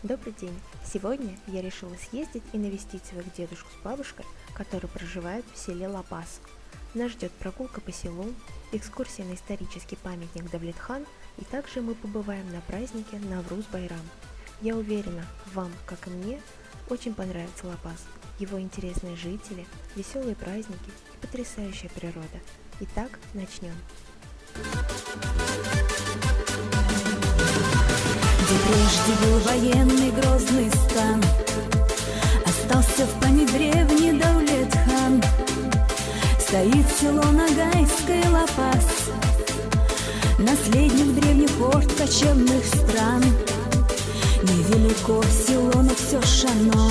Добрый день! Сегодня я решила съездить и навестить своих дедушку с бабушкой, которые проживают в селе Ла-Пас. Нас ждет прогулка по селу, экскурсия на исторический памятник Давлет-хан, и также мы побываем на празднике Навруз-Байрам. Я уверена, вам, как и мне, очень понравится Ла-Пас, его интересные жители, веселые праздники и потрясающая природа. Итак, начнем! Где прежде был военный грозный стан, остался в память древний Давлет-хан. Стоит село Ногайское Ла-Пас, наследник древних орд кочевных стран. Невелико село, но все ж оно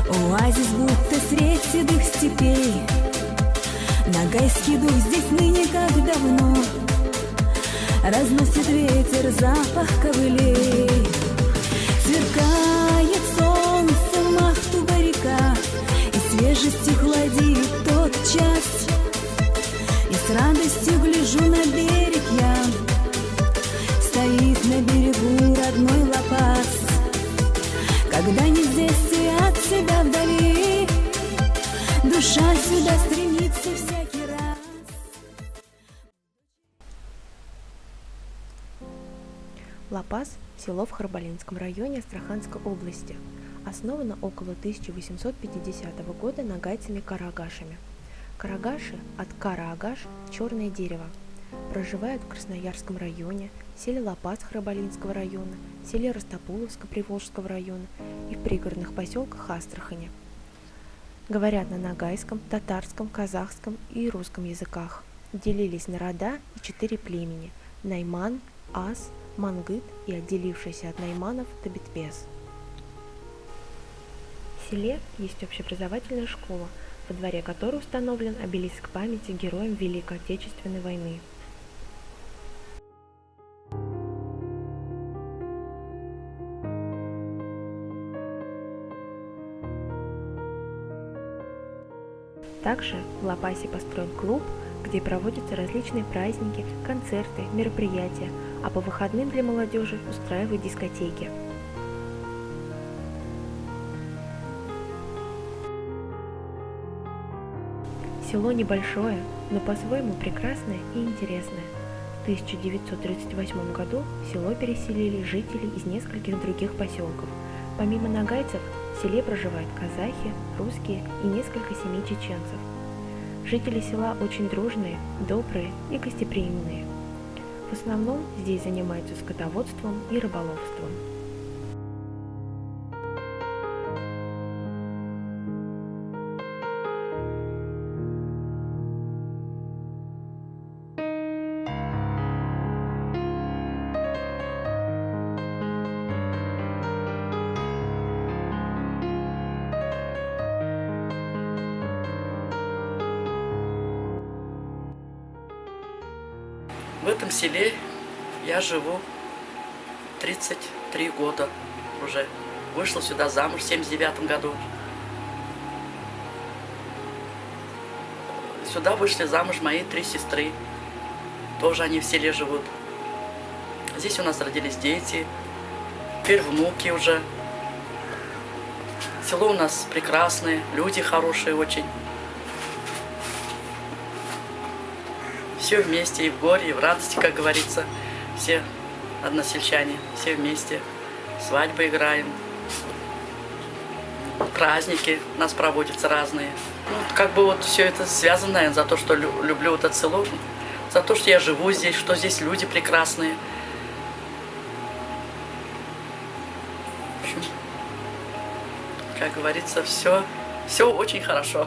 оазис, будто средь седых степей. Ногайский дух здесь ныне как давно разносит ветер запах ковылей. Сверкает солнце, Махтуба река, и свежестью хладит тот час. И с радостью гляжу на берег я, стоит на берегу родной Ла-Пас. Когда не здесь и от себя вдали, душа сюда стремится всякий раз. Ла-Пас – село в Харбалинском районе Астраханской области. Основано около 1850 года нагайцами-караагашами. Караагаши от кара-агаш – черное дерево. Проживают в Красноярском районе, селе Ла-Пас Харбалинского района, селе Ростопуловска Приволжского района и в пригородных поселках Астрахани. Говорят на нагайском, татарском, казахском и русском языках. Делились на рода и 4 племени – Найман, Ас, Мангыт и отделившийся от найманов Табитпес. В селе есть общеобразовательная школа, во дворе которой установлен обелиск памяти героям Великой Отечественной войны. Также в Ла-Пасе построен клуб, где проводятся различные праздники, концерты, мероприятия, а по выходным для молодежи устраивают дискотеки. Село небольшое, но по-своему прекрасное и интересное. В 1938 году в село переселили жителей из нескольких других поселков. Помимо нагайцев, в селе проживают казахи, русские и несколько семей чеченцев. Жители села очень дружные, добрые и гостеприимные. В основном здесь занимаются скотоводством и рыболовством. В этом селе я живу 33 года уже. Вышла сюда замуж в 79 году. Сюда вышли замуж мои 3 сестры. Тоже они в селе живут. Здесь у нас родились дети, теперь внуки уже. Село у нас прекрасное, люди хорошие очень. Все вместе, и в горе, и в радости, как говорится. Все односельчане, все вместе. Свадьбы играем. Праздники у нас проводятся разные. Как бы вот все это связано, наверное, за то, что люблю вот это село. За то, что я живу здесь, что здесь люди прекрасные. В общем, как говорится, все очень хорошо.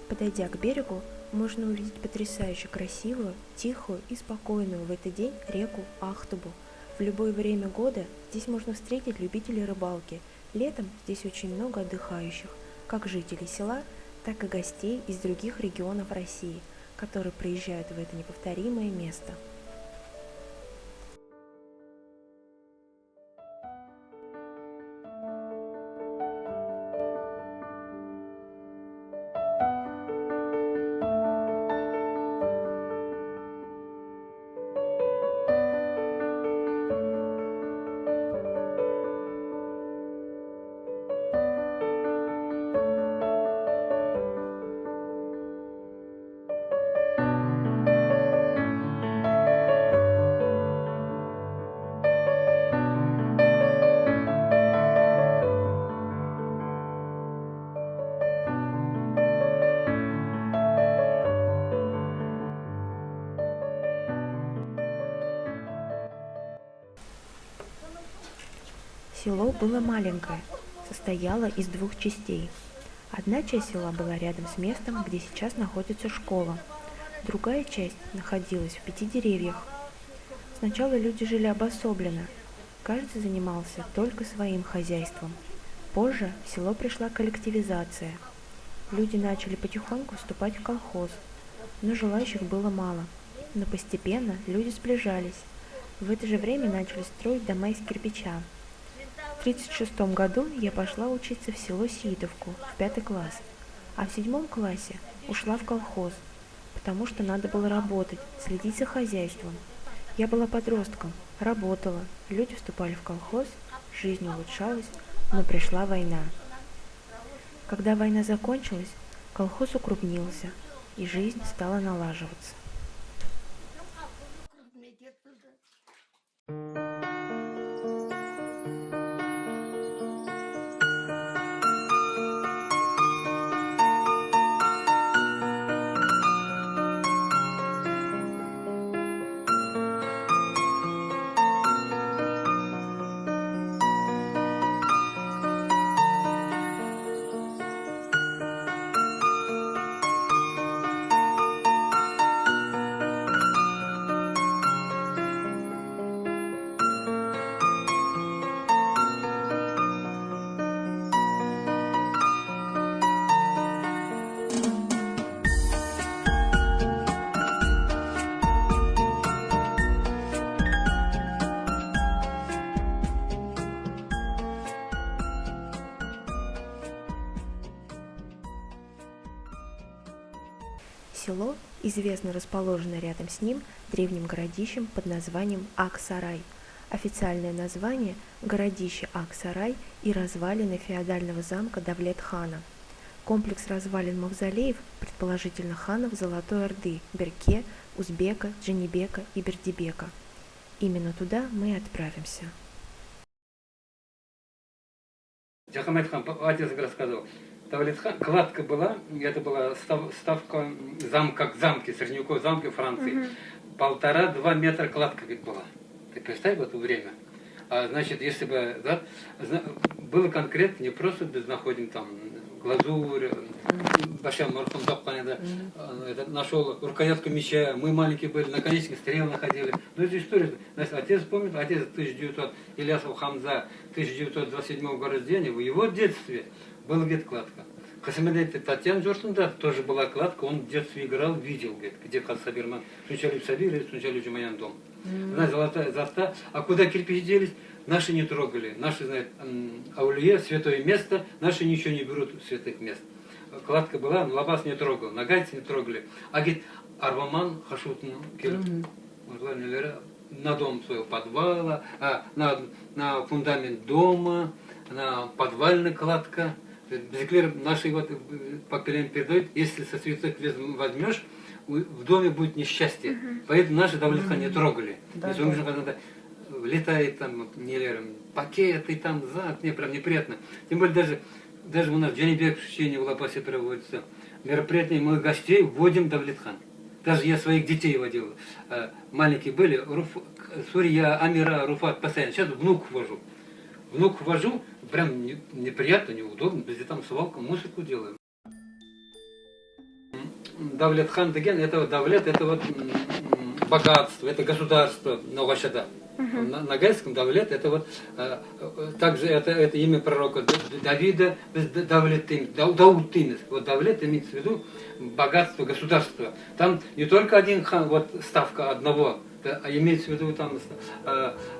Подойдя к берегу, можно увидеть потрясающе красивую, тихую и спокойную в этот день реку Ахтубу. В любое время года здесь можно встретить любителей рыбалки. Летом здесь очень много отдыхающих, как жителей села, так и гостей из других регионов России, которые приезжают в это неповторимое место. Село было маленькое, состояло из двух частей. Одна часть села была рядом с местом, где сейчас находится школа. Другая часть находилась в 5 деревьях. Сначала люди жили обособленно, каждый занимался только своим хозяйством. Позже в село пришла коллективизация. Люди начали потихоньку вступать в колхоз, но желающих было мало. Но постепенно люди сближались. В это же время начали строить дома из кирпича. В 1936 году я пошла учиться в село Сидовку в 5 класс, а в 7 классе ушла в колхоз, потому что надо было работать, следить за хозяйством. Я была подростком, работала, люди вступали в колхоз, жизнь улучшалась, но пришла война. Когда война закончилась, колхоз укрупнился, и жизнь стала налаживаться. Село известно расположено рядом с ним древним городищем под названием Ак-Сарай. Официальное название – городище Ак-Сарай и развалины феодального замка Давлет-хана. Комплекс развалин мавзолеев, предположительно ханов Золотой Орды, Берке, Узбека, Джанибека и Бердибека. Именно туда мы и отправимся. Джахамед-хан, отец рассказывал, Давлет-хан, кладка была, это была ставка замка к замке, Средневековой замке Франции. 1,5-2 метра кладка ведь была. Ты представь в это время. А значит, если бы, да, было конкретно, не просто находим там глазурь, Башам Мархам Дапхане, да, нашел рукоятку меча, мы маленькие были, наконечник стрел находили. Ну, это история. Значит, отец помнит, отец 1900, Ильясов Хамза, 1927 года рождения, в его детстве была где-то кладка. Хасамедет Татьяна Джордан, да, тоже была кладка, он в детстве играл, видел, где Хасабирман, сначала в Сабире, сначала в Джумаян дом. Знаете, золотая заста, а куда кирпичи делись, наши не трогали. Наши, знают, аулие, святое место, наши ничего не берут святых мест. Кладка была, лабаз не трогал, нагайцы не трогали. А говорит, Арваман Хашутн, на дом своего подвала, на фундамент дома, на подвальная кладка. Безеклер наши вот поколение передают, если со святых возьмешь, в доме будет несчастье. Поэтому наши Давлет-хан не трогали. Да, если он летает там нелером, пакеты там зад, мне прям неприятно. Тем более даже у нас в Джанибек в Чечне в Лапасе проводится мероприятие, мы гостей вводим Давлет-хан. Даже я своих детей водил. Маленькие были, Сурья, Амира, Руфат, постоянно. Сейчас внук ввожу. Внук ввожу, прям неприятно, неудобно, везде там свалку, мусорку делаем. Давлет-хан деген, это вот Давлет, это вот богатство, это государство Новашада. На гальском Давлет, это вот также это имя пророка Давида, Дауд Тимис. Вот Давлет имеется в виду богатство, государство. Там не только один хан, вот ставка одного, а имеется в виду там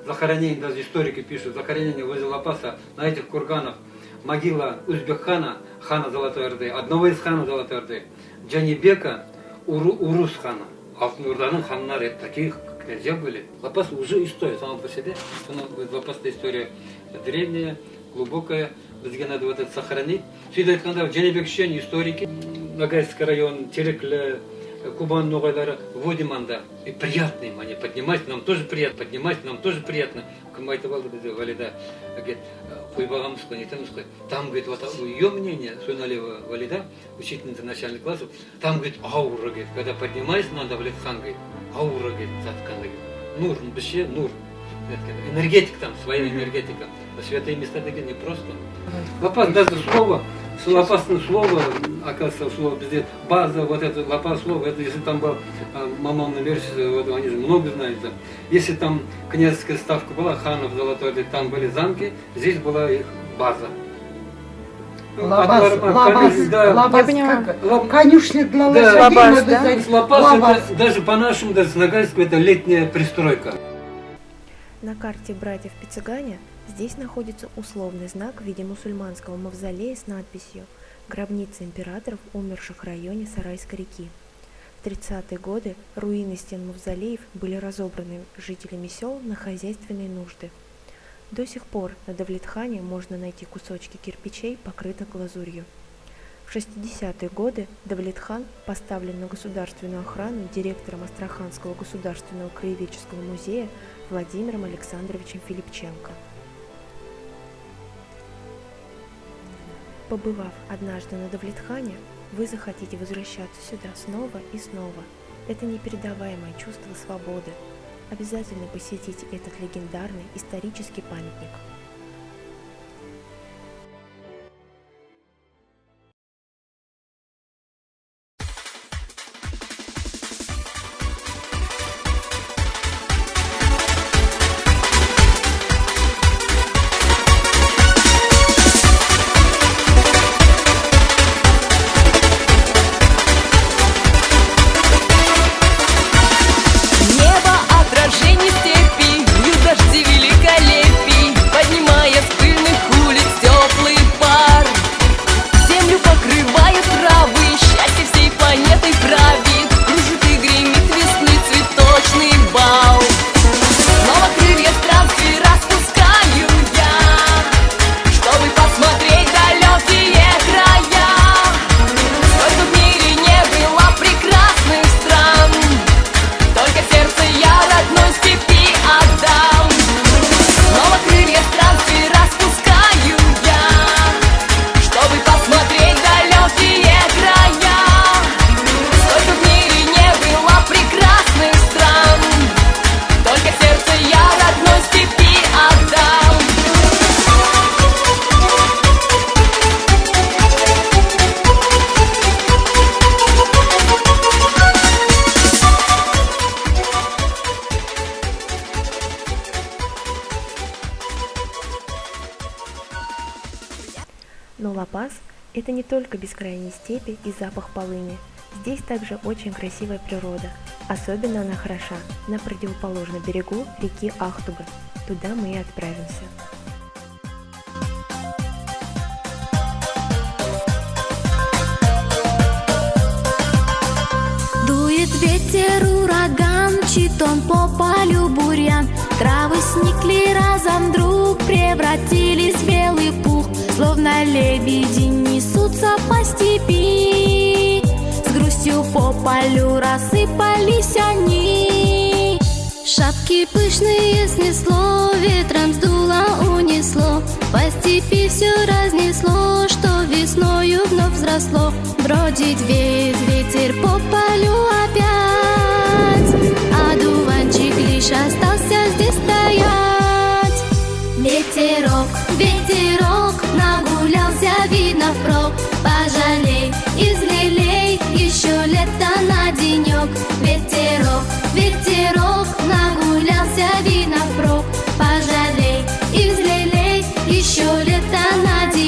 захоронение, даже историки пишут, захоронение возле Лапаса на этих курганах, могила Узбек-хана, хана Золотой Орды, одного из хана Золотой Орды, Джанибека, Урус-хана. Алтын-Орданың ханнары, это такие князья были. Лапас уже история сама по себе. Лапас-то история древняя, глубокая. Бізге надо вот это сохранить. Сөйтіп айтқанда Джанибек Шен историки, Ногайский район, Тереклі, Кубан ноғайлары вводим анда. И приятно им они поднимать, нам тоже приятно, поднимать, нам тоже приятно. Кім айтып алды бізде Валида, говорит, қойбағамыз қой, нетеміз қой. Там, говорит, вот ее мнение, Суйналева Валида, учительница начальных классов, там, говорит, аура, говорит, когда поднимается, надо Давлет-хан, говорит, аура, говорит, заткан, говорит, нужен, вообще, нужен. Энергетика там, своя энергетика. святые места такие не просто. Лапас, даже слово, лапасное слово, оказывается, слово везде, база, вот это лапас слово, это если там был Мамон Версия, вот они же много знают. Да. Если там княжеская ставка была, ханов золотой, там были замки, здесь была их база. Лабаз, да. Конюшня для Да, лошадей. Лапас, это даже по-нашему, даже с Ногайского, это летняя пристройка. На карте братьев Пиццигане здесь находится условный знак в виде мусульманского мавзолея с надписью «Гробница императоров, умерших в районе Сарайской реки». В 30-е годы руины стен мавзолеев были разобраны жителями сел на хозяйственные нужды. До сих пор на Давлетхане можно найти кусочки кирпичей, покрытых глазурью. В 60-е годы Давлетхан поставлен на государственную охрану директором Астраханского государственного краеведческого музея Владимиром Александровичем Филипченко. Побывав однажды на Давлетхане, вы захотите возвращаться сюда снова и снова. Это непередаваемое чувство свободы. Обязательно посетите этот легендарный исторический памятник. Но Ла-Пас – это не только бескрайние степи и запах полыни. Здесь также очень красивая природа. Особенно она хороша на противоположном берегу реки Ахтубы. Туда мы и отправимся. Дует ветер, ураган, читом по полю бурьян. Травы сникли разом вдруг, превратились в белый пух. Словно лебеди несутся по степи, с грустью по полю рассыпались они. Шапки пышные снесло, ветром сдуло, унесло. По степи все разнесло, что весною вновь взросло. Бродит весь ветер по полю опять, а дуванчик лишь остался здесь стоять. Ветерок, ветерок, нагулялся, видно, впрок. Пожалей, излелей, еще лето на денек. Ветерок, ветерок, нагулялся, видно, впрок. Пожалей, излелей, еще лето на денек.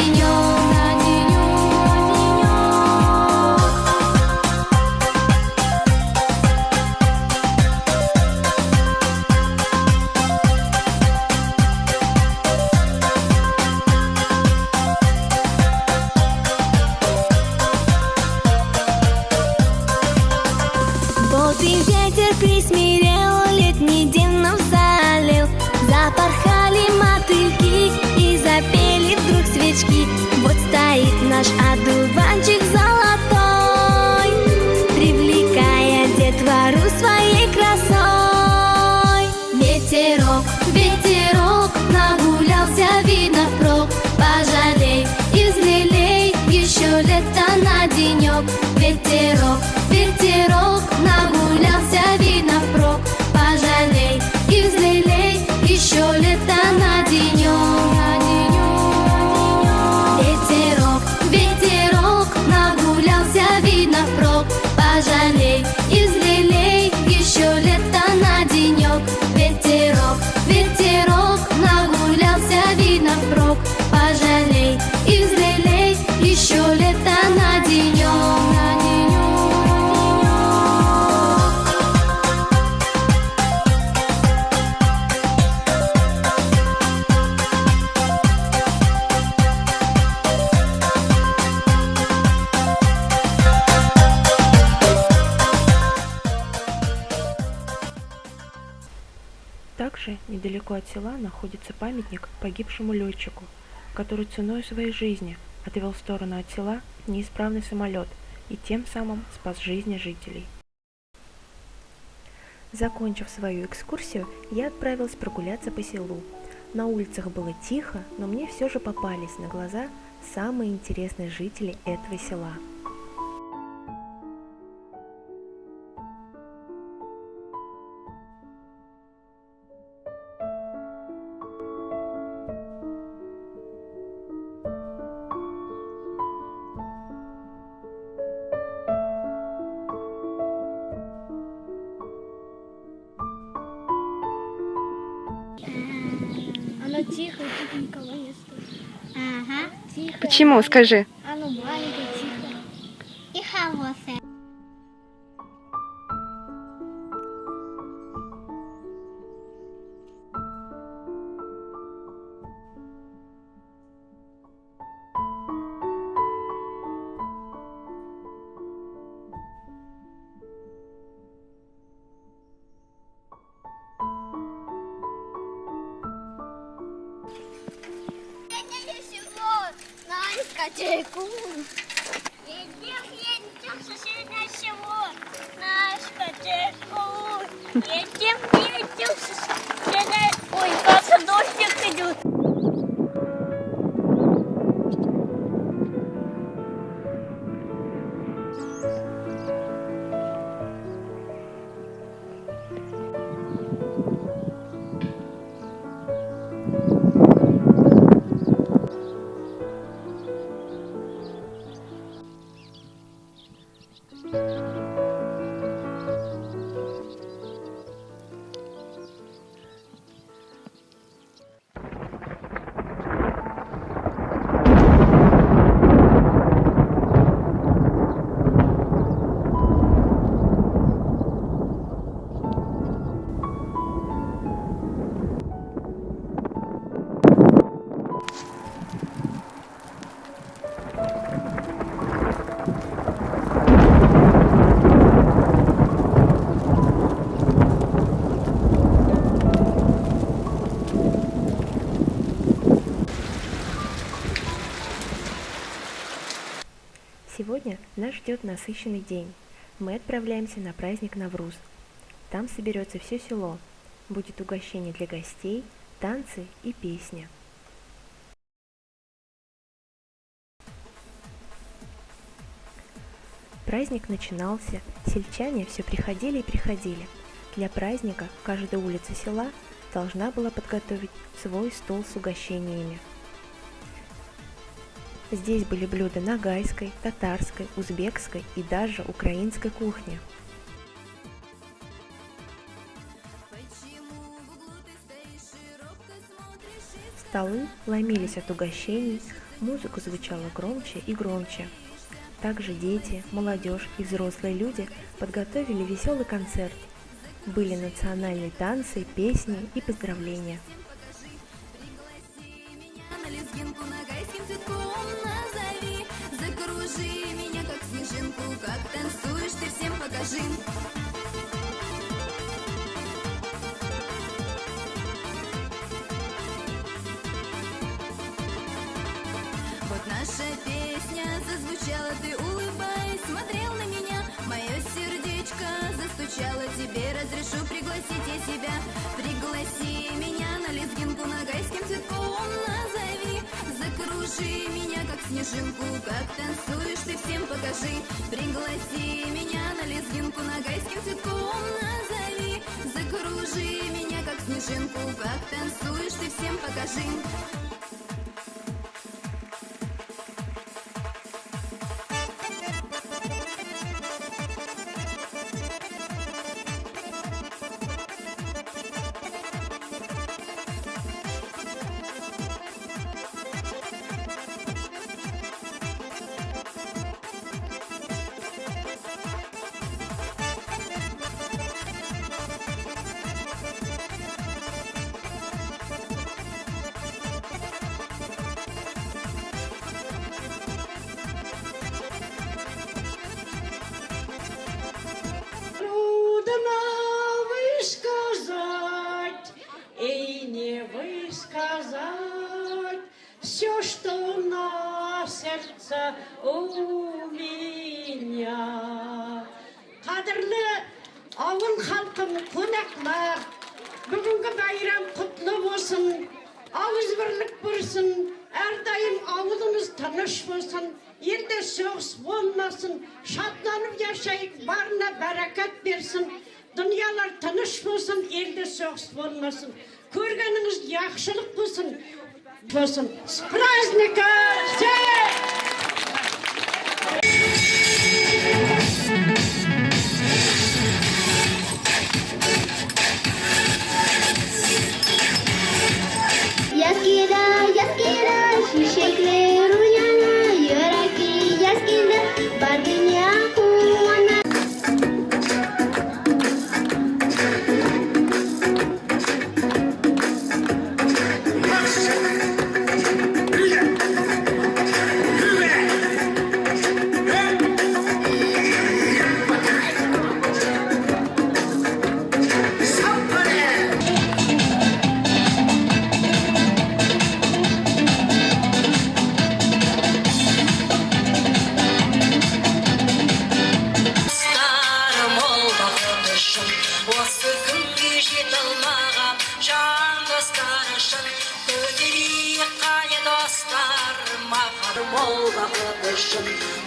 И ветер присмирел, летний день нам залил. Запорхали мотыльки и запели вдруг свечки. Вот стоит наш одуванчик золотой, привлекая детвору своей красой. Ветерок, ветерок, нагулялся, видно, впрок. Пожалей, излелей, еще лето на денек. Ветерок, ветерок, нагулялся, видно, впрок. Пожалей, излелей, еще лето на денек. еще лето на денек. Также недалеко от села находится памятник погибшему летчику, который ценой своей жизни отвел в сторону от села неисправный самолет и тем самым спас жизни жителей. Закончив свою экскурсию, я отправилась прогуляться по селу. На улицах было тихо, но мне все же попались на глаза самые интересные жители этого села. Оно тихо, и тут никого не слышно. Ага. Тихо. Почему? Скажи. Оно маленькое, тихо. И хорошее. На дискотеку. Едем со сильно всего на дискотеку. Едем со сильно... Ой, кажется, дождик идет. Сегодня нас ждет насыщенный день. Мы отправляемся на праздник Навруз. Там соберется все село. Будет угощение для гостей, танцы и песни. Праздник начинался, сельчане все приходили и приходили. Для праздника каждая улица села должна была подготовить свой стол с угощениями. Здесь были блюда ногайской, татарской, узбекской и даже украинской кухни. Столы ломились от угощений, музыка звучала громче и громче. Также дети, молодежь и взрослые люди подготовили веселый концерт. Были национальные танцы, песни и поздравления. Закружи меня, как снежинку, как танцуешь, ты всем покажи. Вот наша песня зазвучала, ты улыбаясь смотрел на меня. Мое сердечко застучало, тебе разрешу пригласить я тебя. Пригласи меня на лезгинку, ногайским цветком назови. Закружи меня, как снежинку, как танцуешь, ты всем покажи. Пригласи меня на лезгинку, ногайским цветком назови. Закружи меня, как снежинку, как танцуешь, ты всем покажи. все, что на сердце у меня. Қадірлі ауыл халқым, қонақлар, бүгінгі байрам құтлы болсын, ауыз бірлік болсын, әрдайым ауылымыз тыныш болсын, елде соғыс болмасын, шатланып яшайық, барына бәрәкат берсін, дүниялар тыныш болсын, елде соғыс болмасын, көргеніңіз яқшылық болсын. С праздником! Яскида, шишеклер уяна, йөрәки яскида, бар дөнья куана.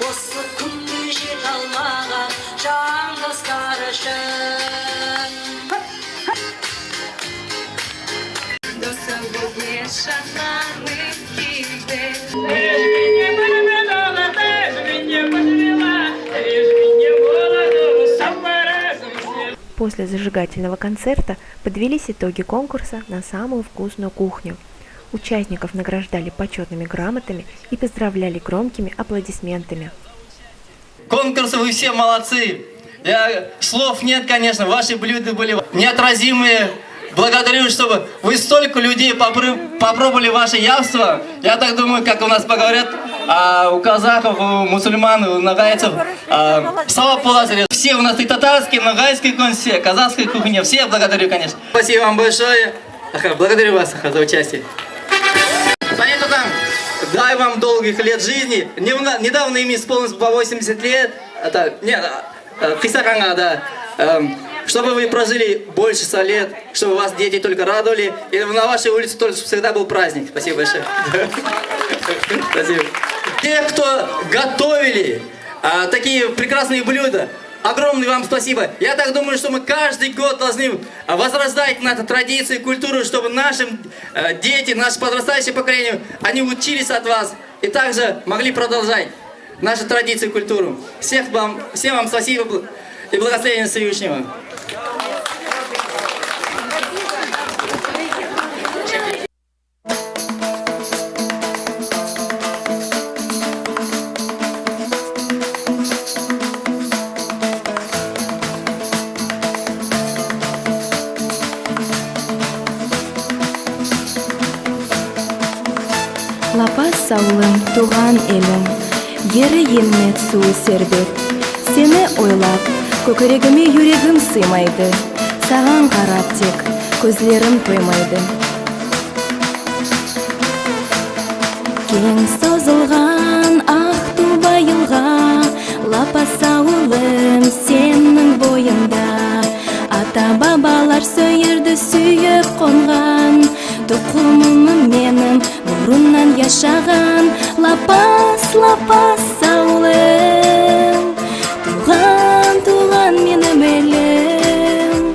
Осы күнге жете алмаған жан достар үшін досым бүгін шаттанып келді. После зажигательного концерта подвелись итоги конкурса на самую вкусную кухню. Участников награждали почетными грамотами и поздравляли громкими аплодисментами. Конкурсы, вы все молодцы. Слов нет, конечно, ваши блюда были неотразимые. Благодарю, чтобы вы столько людей попробовали ваше явство. Я так думаю, как у нас поговорят, у казахов, у мусульман, у нагайцев. Слава Пулазарю. Все у нас и татарские, и нагайские кухни, казахская кухня. Все благодарю, конечно. Спасибо вам большое. Благодарю вас за участие. Дай вам долгих лет жизни. Недавно им исполнилось по 80 лет. Чтобы вы прожили больше 100 лет, чтобы вас дети только радовали. И на вашей улице тоже всегда был праздник. Спасибо большое. Спасибо. Те, кто готовили такие прекрасные блюда, огромное вам спасибо. Я так думаю, что мы каждый год должны возрождать нашу традицию и культуру, чтобы наши дети, наше подрастающее поколение, они учились от вас и также могли продолжать нашу традицию и культуру. Всем вам спасибо и благословения Всевышнего. Лапас ауылым, туған елім, ері еммет суы сербет. Сені ойлап, көкірегіме юрегім сыймайды, саған қарап тек көзлерім тоймайды. Кең созылған ақ туба йылға, лапас ауылым сенің бойында. Ата-бабалар сөйерді сүйіп қонған, тұқымым менің бұрыннан яшаған. Лапас, лапас ауылым, туған менің елім.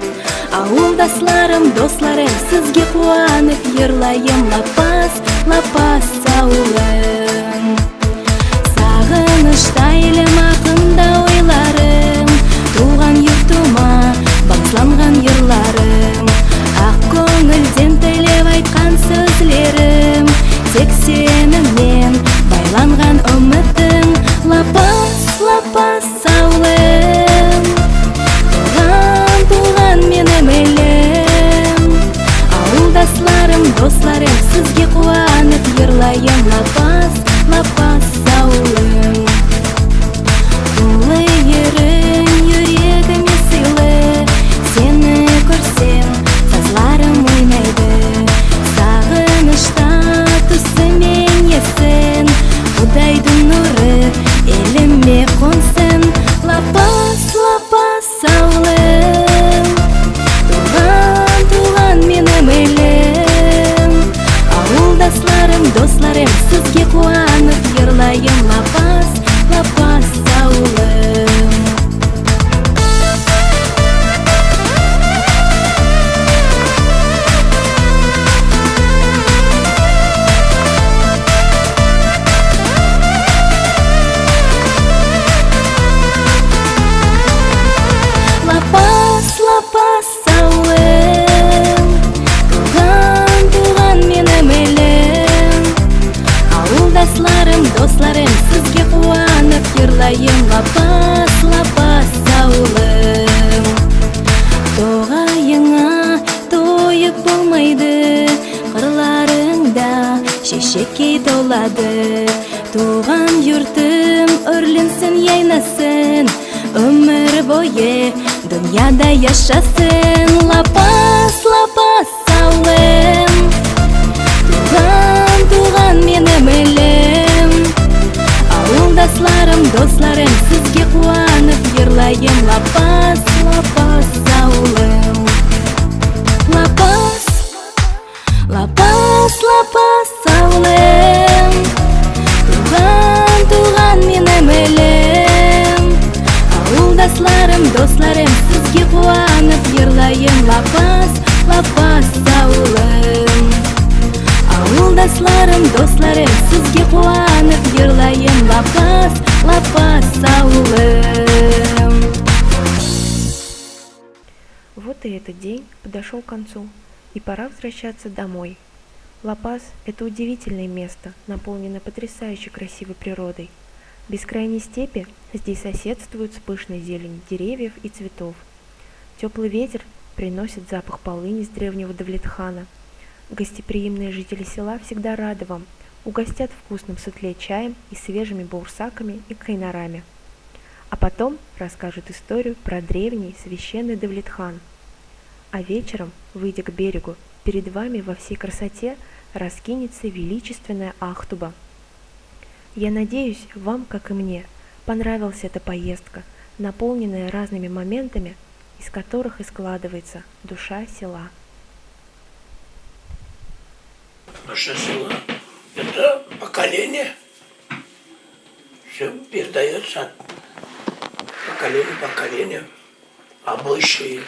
Ауылдасларым, достарым, сізге қуанып ерлайым. Лапас, лапас ауылым. Сағынышта елім ақында ойларым, туған юртыма бағысланған ерларым. Ақ көңілден тілеп айтқан сөзлерім, тек сенімен байланған үмітім. Лапас, лапас ауылым, туған менің елім. Ауылдасларым, достарым, сізге қуанып ерлайым. Лапас, лапас ауылым. Ұлы ерін жүрегіме сыйлы, сені көрсем сазларым ойнайды. Сағынышта түсімен лапас, лапас ауылым. Тоғайыңа тойып болмайды, қырларыңда шешекке толады. Туған юртым өрленсін, яйнасын, өмір бойы дүнияда яшасын. Лапас, лапас ауылым, туған, туған менің елім. Ауылдасларым, достарым, сізге қуанып ерлайым. Лапас, лапас ауылым. Лапас, лапас, лапас ауылым, туған, туған менің елім. Ауылдасларым, достарым, сізге қуанып ерлайым. Лапас, лапас ауылым. Ауылдасларым, достарым, сізге қуанып ерлайым. Лапас, лапас ауылым. Вот и этот день подошел к концу, и пора возвращаться домой. Ла-Пас – это удивительное место, наполненное потрясающе красивой природой. Бескрайние степи здесь соседствуют с пышной зеленью деревьев и цветов. Теплый ветер приносит запах полыни с древнего Давлетхана. Гостеприимные жители села всегда рады вам, угостят вкусным сутле чаем и свежими баурсаками и кайнарами. А потом расскажут историю про древний священный Давлетхан. А вечером, выйдя к берегу, перед вами во всей красоте раскинется величественная Ахтуба. Я надеюсь, вам, как и мне, понравилась эта поездка, наполненная разными моментами, из которых и складывается душа села. Наше село – это поколение, все передается от поколения к поколению, обычаи,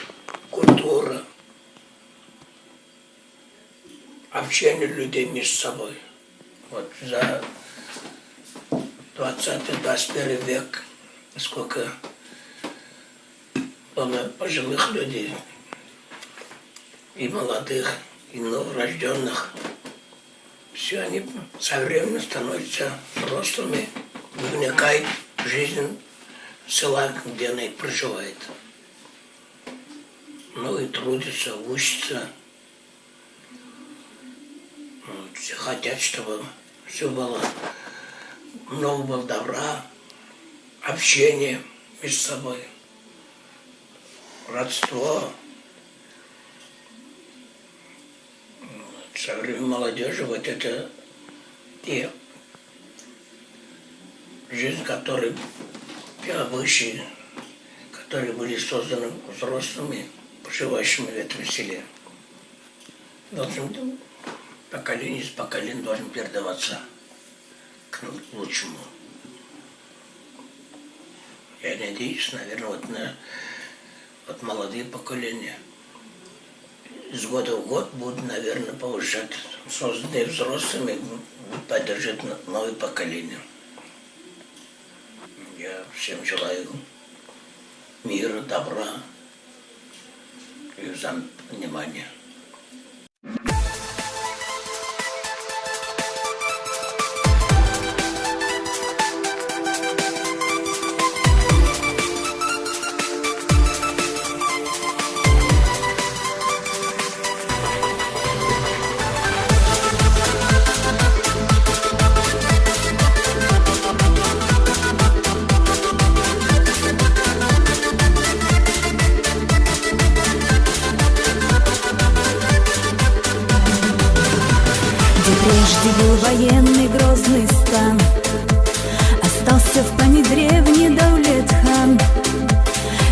культура, общение людей между собой. Вот за 20-21 век сколько было пожилых людей, и молодых, и новорожденных. Все они со временем становятся взрослыми, вникают в жизнь села, где они проживают. Ну и трудятся, учатся. Все хотят, чтобы все было, много было добра, общение между собой, родство. Современной молодежи вот это те жизнь, которые обычаи, которые были созданы взрослыми, проживающими в этом селе. Должен поколение из поколения должен передаваться к лучшему. Я надеюсь, наверное, вот молодые поколения из года в год будут, наверное, повышать, созданные взрослыми, поддержать новое поколение. Я всем желаю мира, добра и взаимопонимания. Прежде был военный грозный стан, остался в память древний Давлетхан.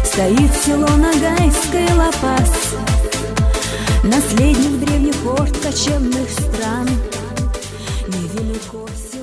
Стоит село Ногайское, Ла-Пас, наследник древних орд кочевных стран. Невелико все